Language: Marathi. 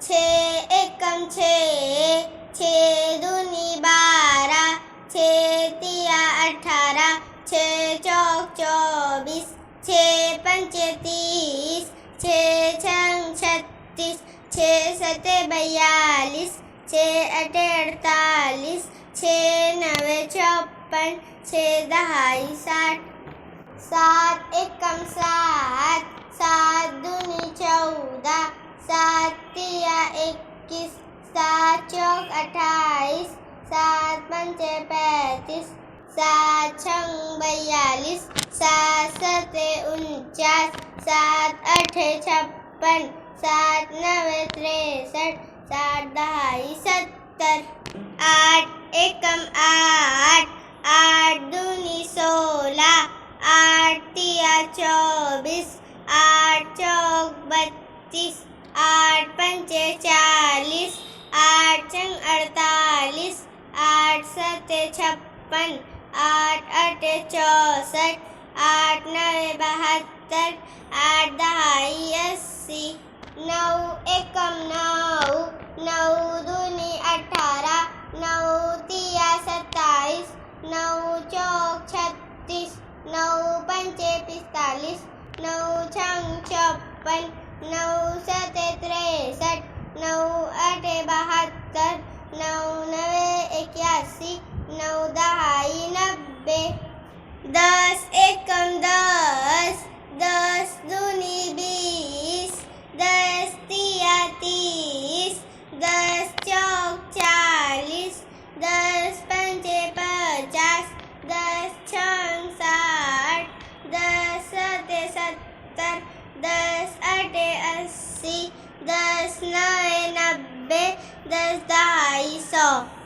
छे एकम छे, छे दूनी 12, छे तिया 18, छे चौक 24, छे पंचे 30, छे छंग 36, छे सते 42, छे अठे 48, छे नवे 56, छे दहाई 60, सात एकम 7, सात दूनी 14, सात तिया 21, सात चौक 28, सात पंचे 35, सात छंग 42, सात सते 49, सात अठे 56, सात नवे 63, सात दहाई 70, आठ एकम 8, आठ दूनी 16, आठ तिया 24, आठ चौक 32, आठ पंचे 40, आठ छंग 48, आठ सते 56, आठ अठे 64, आठ नवे 72, आठ दहाई 80, नऊ एकम 9, नऊ दूनी 18, नऊ तिया 27, नऊ चौक 36, नऊ पंचे 45, नऊ छंग 56, नऊ सते 63, नऊ अठे 72, नऊ नवे 81, नऊ दहाई 90, दस एकम 10, दस दूनी 20, दस तिया 30, दस चौक 40, दस पंचे 50, दस छंग 60, दस सते 70, दस अठे 80, दस नवे 90, दस दहाई 100.